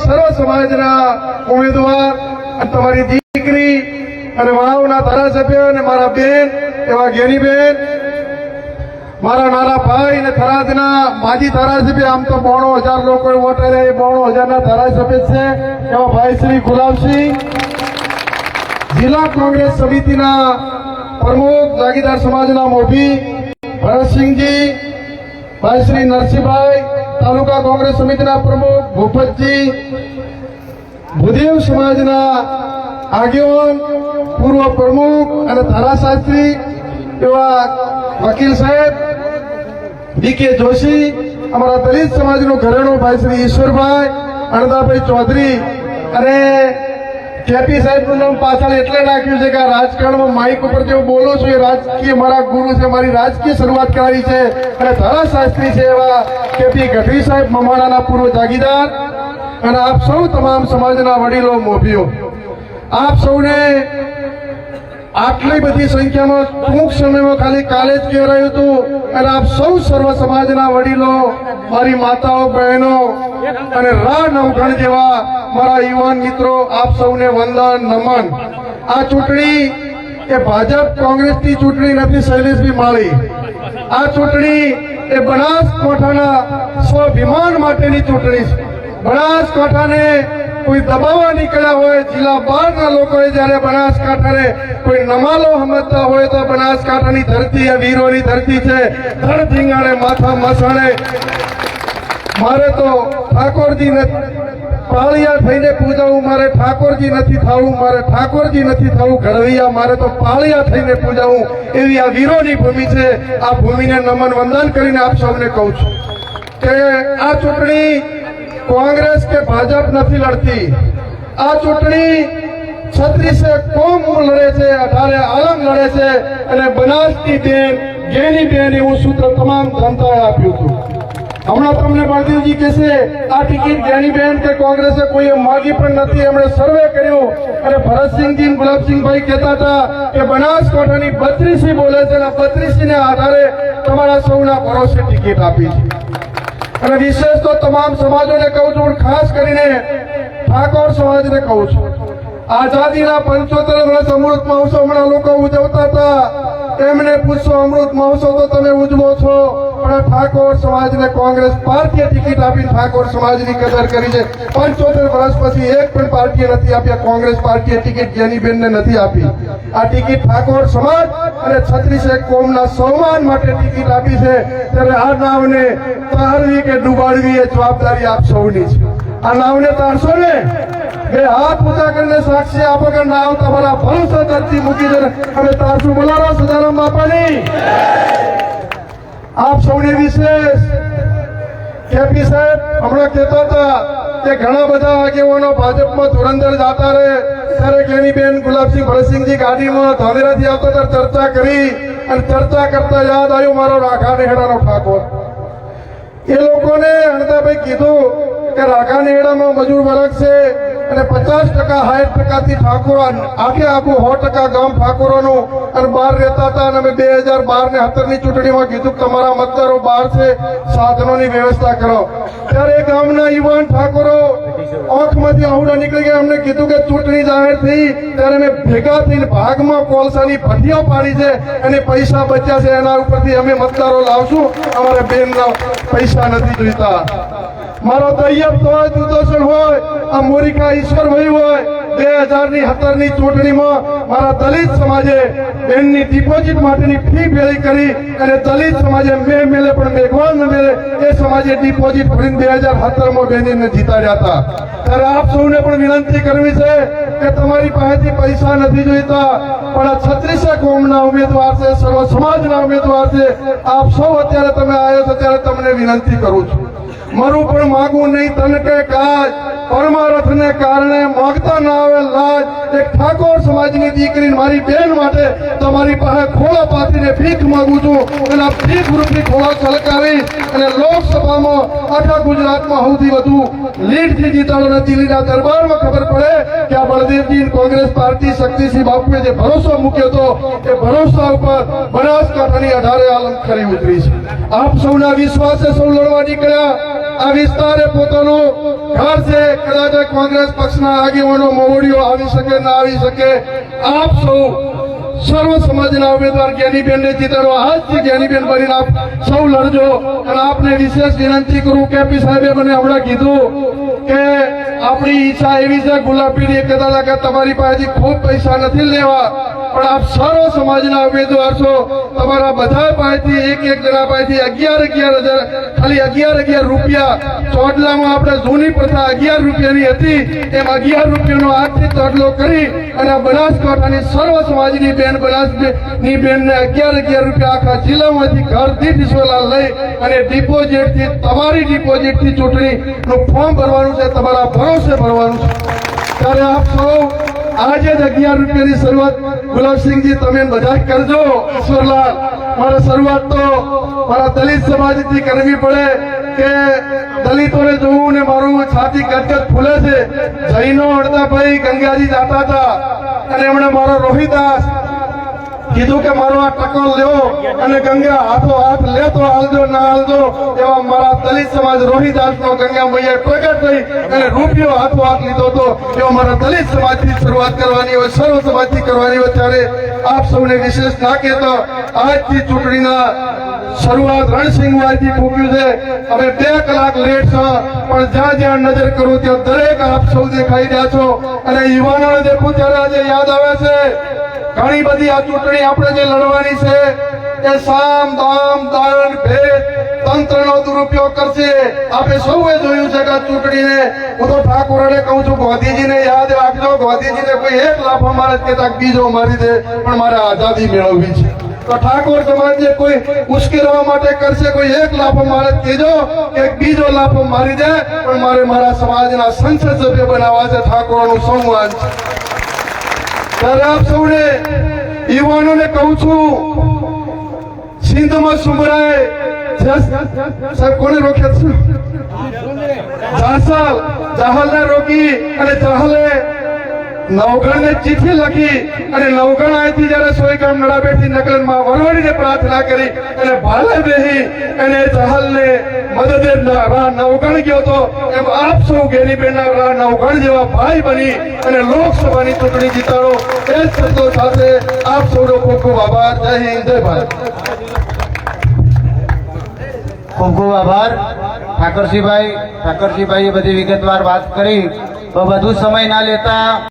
સર્વ સમાજના ઉમેદવાર તમારી દીકરી અને વાવના ધારાસભ્ય અને મારા બેન એવા ગેનીબેન, મારા નાના ભાઈ અને થરાદના માજી ધારાસભ્ય, આમ તો 92,000 લોકોએ વોટ આપ્યા, એ 92,000ના ધારાસભ્ય છે એવા ભાઈ શ્રી ગુલાબસિંહ, જિલ્લા કોંગ્રેસ સમિતિના પ્રમુખ જાગીરદાર સમાજના મોભી ભરતસિંહજી, ભાઈ શ્રી નરસિંહભાઈ, તાલુકા કોંગ્રેસ સમિતિના પ્રમુખ ભૂપતજી, ભૂદેવ સમાજના આગેવાન પૂર્વ પ્રમુખ અને ધારાશાસ્ત્રી એવા વકીલ સાહેબ ડીકે જોશી, અમારા દલિત સમાજનું ઘરેણું ભાઈ શ્રી ઈશ્વરભાઈ અણદાભાઈ ચૌધરી, અને કેપી સાહેબનું નામ પાછળ એટલે રાખ્યું છે કે આ રાજકારણમાં માઇક ઉપર જેવું બોલું છું એ રાજકીય મારા ગુરુ છે, મારી રાજકીય શરૂઆત કરાવી છે, અને ધારાશાસ્ત્રી છે એવા કેપી ગઢવી સાહેબ, મમાણાના પૂર્વ જાગીરદાર, અને આપ સૌ તમામ સમાજના વડીલો મોભીઓ, આપ સૌને આટલી બધી સંખ્યામાં ટૂંક સમયમાં ખાલી કાલે જ કહેવાયું હતું, અને આપ સૌ સર્વ સમાજના વડીલો, મારી માતાઓ બહેનો અને રા નવઘણ જેવા મારા યુવાન મિત્રો, આપ સૌને વંદન નમન. આ ચૂંટણી એ ભાજપ કોંગ્રેસની ચૂંટણી નથી શૈલેષભાઈ માળી, આ ચૂંટણી એ બનાસકાંઠાના સ્વાભિમાન માટેની ચૂંટણી છે. બનાસકાંઠાને કોઈ દબાવવા નીકળ્યા હોય, જિલ્લા બહારના લોકોએ જયારે બનાસકાંઠાને કોઈ નમાલો સમજતા હોય તો બનાસકાંઠાની ધરતી એ વીરોની ધરતી છે. ધડ ધીંગાણે માથા મસાણે મારે તો ઠાકોરજીને પાળિયા થઈને પૂજાવું, મારે ઠાકોરજી નથી થવું, મારે ઠાકોરજી નથી થવું ઘડવૈયા, મારે તો પાળિયા થઈને પૂજાવું, એવી આ વીરોની ભૂમિ છે. આ ભૂમિને નમન વંદન કરીને આપ સૌને કહું છું કે આ ચૂંટણી કોંગ્રેસ કે ભાજપ નથી લડતી, આ ચૂંટણી 36 કોમ લડે છે, 18 આલમ લડે છે, અને બનાસની બેન ગેની બેન એવું સૂત્ર તમામ જનતાએ આપ્યું હતું. હમણાં તમને બળદેવજી કહેશે આ ટિકિટ ગેની બેન કે કોંગ્રેસે કોઈએ માગી પણ નથી, એમણે સર્વે કર્યું, અને ભરતસિંહજી ગુલાબસિંહભાઈ કહેતા હતા કે બનાસકાંઠાની 32 બોલે છે, અને 32 ને આધારે તમારા સૌના ભરોસે ટિકિટ આપી છે. અને વિશેષ તો તમામ સમાજોને કહું છું, પણ ખાસ કરીને ઠાકોર સમાજને કહું છું, આઝાદીના 75 વર્ષ અમૃત મહોત્સવ હમણાં લોકો ઉજવતા હતા, એમને પૂછો અમૃત મહોત્સવ તો તમે ઉજવો છો, પણ ઠાકોર સમાજને કોંગ્રેસ પાર્ટીએ ટિકિટ આપી ઠાકોર સમાજની કદર કરી છે. 75 વર્ષ પછી એક પણ પાર્ટીએ નથી આપ્યા, કોંગ્રેસ પાર્ટીએ ટિકિટ ગેનીબેનને નથી આપી. આ ટિકિટ ઠાકોર સમાજ અને 36 કોમના સન્માન માટે ટિકિટ આપી છે. ત્યારે આ નાવને તારવી કે ડૂબાડવી એ જવાબદારી આપ સૌની છે. આ નાવને તારશો ને, બે હાથ ઊંચા કરીને સાક્ષી આપો કે નાવ તમારા ભરોસે ધરતી મૂકી દે, અમે તારશું. બોલાવો સદારામ બાપાની. આપ સૌને વિશેષ કેપી સાહેબ હમણાં કહેતા હતા કે ઘણા બધા આગેવાનો ભાજપમાં ધુરંધર જાતા રહે, ત્યારે ગેનીબેન ગુલાબસિંહ ભરતસિંહજી ગાડીમાં ધાનેરાથી આવતા ત્યારે ચર્ચા કરી, અને ચર્ચા કરતા યાદ આવ્યું મારો રાખા નેહડાનો ઠાકોર. એ લોકોને અણદાભાઈ કીધું કે રાખા નેહડામાં મજૂર વર્ગ છે, અને 50% 60%થી ઠાકોર આખે આખું 100% ગામ ઠાકોરોનું, અને બહાર રહેતા હતા. અને અમે 2012 ને 17 ની ચૂંટણીમાં કીધું કે તમારા મતદારો બહાર છે, સાધનોની વ્યવસ્થા કરો. ત્યારે ગામના યુવાન ઠાકોરો આંખમાંથી આવડા નીકળી ગયા, અમને કીધું કે ચૂંટણી જાહેર થઈ ત્યારે અમે ભેગા થઈને ભાગમાં કોલસાની ભઠ્ઠીઓ પાડી છે, અને પૈસા બચ્યા છે, એના ઉપરથી અમે મતદારો લાવશું, અમારે બેનના પૈસા નથી જોઈતા. મારો તૈયબ હોય, દુર્દર્શન હોય, આ મોરિકા ઈશ્વરભાઈ હોય, 2017 ની ચૂંટણીમાં મારા દલિત સમાજે બેનની ડિપોઝિટ માટેની ફી ભેળી કરી, અને દલિત સમાજે મેલે પણ મેઘવાન ન મેલે એ સમાજે ડિપોઝિટ ભરીને 2017માં બેનને જીતાડ્યા હતા. ત્યારે આપ સૌને પણ વિનંતી કરવી છે કે તમારી પાસેથી પૈસા નથી જોઈતા, પણ આ 36 કોમના ઉમેદવાર છે, સર્વ સમાજના ઉમેદવાર છે. આપ સૌ અત્યારે તમે આવ્યો છો ત્યારે તમને વિનંતી કરું છું, મારું પણ માગું નહીં તન કે કાજ, પરમારથને કારણે માગતા ના આવે લાજ. એક ઠાકોર સમાજની દીકરી મારી બેન માટે તમારી પાસે ખોળા પાથરીને ભીખ માંગુ છું, અને આ ભીખ રૂપી ખોળા છલકાવી અને લોકસભામાં આખા ગુજરાતમાં સૌથી વધુ લીડથી જીતાડો, અને દિલ્હીના દરબારમાં ખબર પડે કે આ બળદેવજી કોંગ્રેસ પાર્ટી શક્તિસિંહ બાપુએ જે ભરોસો મૂક્યો હતો એ ભરોસા ઉપર બનાસકાંઠાની 18 આલમ ખરી ઉતરી છે. આપ સૌના વિશ્વાસે સૌ લડવા નીકળ્યા. આ વિસ્તારે પોતાનું ઘર છે. કદાચ કોંગ્રેસ પક્ષના આગેવાનો મોવડીઓ આવી શકે ના આવી શકે, આપ સૌ સર્વ સમાજના ઉમેદવાર જ્ઞાનીબેનને જીતાડવા આજથી જ્ઞાનીબેન બનીને આપ સૌ લડજો. અને આપને વિશેષ વિનંતી કરું, કેપી સાહેબે મને હમણાં કીધું કે આપણી ઈચ્છા એવી છે, ગુલાબીની કહેતા હતા કે તમારી પાસેથી ખૂબ પૈસા નથી લેવા, પણ આપ સર્વ સમાજના ઉમેદવાર છો. તમારા બધા પાસેથી એક જણા પાસેથી 11,000 ખાલી 11 રૂપિયા ચોટલામાં આપણે જૂની પ્રથા 11 રૂપિયાની હતી, એમ 11 રૂપિયાનો આજથી ચોટલો કરી અને બનાસકાંઠાની સર્વ સમાજની બેન બનાસની બેનને 11 રૂપિયા આખા જિલ્લામાંથી ઘર દીઠ ઈશ્વરલાલ લઈ અને ડિપોઝિટથી, તમારી ડિપોઝિટથી ચૂંટણીનું ફોર્મ ભરવાનું છે, તમારા ભરોસે ભરવાનું છે. ત્યારે આપ સૌ આજે જ 11 રૂપિયાની શરૂઆત ગુલાબસિંહજી તમે બધા કરજો. ઈશ્વરલાલ, મારે શરૂઆત તો મારા દલિત સમાજથી કરવી પડે કે દલિતોને જોવું ને મારું છાતી ગદગદ ફૂલે છે. જૈનો અડધા ભાઈ ગંગાજી જાતા હતા અને એમણે મારો રોહિદાસ કીધું કે મારો આ ટકોર લેવો અને ગંગા હાથો હાથ લેતો હાલજો ના હાલજો, એવા મારા દલિત સમાજ રોહિદાસનો ગંગા મૈયા પ્રગટ થઈ અને રૂપિયો હાથો હાથ લીધો હતો. એવો મારા દલિત સમાજથી શરૂઆત કરવાની હોય, સર્વ સમાજથી કરવાની હોય. ત્યારે આપ સૌને વિશેષ ના કહેતો આજથી ચૂંટણીના શરૂઆત રણસિંહવાથી ફૂક્યું છે. હવે 2 કલાક લેટ છે, પણ જ્યાં જ્યાં નજર કરું ત્યાં દરેક આપ સૌ દેખાઈ રહ્યા છો. અને યુવાનોને દેખું ત્યારે આજે યાદ આવે છે ઘણી બધી આ ચૂંટણી આપણે જે લડવાની છે એ સામ દામ દાન ભેદ તંત્રનો દુરુપયોગ કરશે. આપણે સૌએ જોયું છે કે આ ચૂંટણીને હું તો ઠાકોરને કહું છું, ગાંધીજીને યાદ રાખજો. ગાંધીજીને કોઈ એક લાફો મારે કહેતા બીજો મારી દે, પણ મારે આઝાદી મેળવવી છે. તો ઠાકોર સમાજને કોઈ ઉશ્કેરવા માટે કરશે, કોઈ એક લાફો મારે કહેજો કે બીજો લાફો મારી દે, પણ મારે મારા સમાજના સંસદ સભ્ય બનાવવા છે. ઠાકોરનું સંવાદ છે. ત્યારે આપ સૌને યુવાનોને કહું છું, સિંધમાં સુમરાય સાહેબ કોને રોક્યા છે? જાહલને રોકી અને જાહલે નવગણને ચિઠ્ઠી લખી અને નવગણ અહીંથી જયારે સોયગામ નડાબેટથી નકલનમાં વરવાડીને પ્રાર્થના કરી અને ભાલે બેહી અને જાહલને મદદે નવગણ ગયો હતો. એમ આપ સૌ ગેનીબેનના નવગણ જેવા ભાઈ બની અને લોકસભાની ચૂંટણી જીતાડો. એ જ શબ્દો સાથે આપ સૌનો ખૂબ ખૂબ આભાર. જય હિન્દ, જય ભારત. ખૂબ ખૂબ આભાર ઠાકરસિંહભાઈએ બધી વિગતવાર વાત કરી. તો વધુ સમય ના લેતા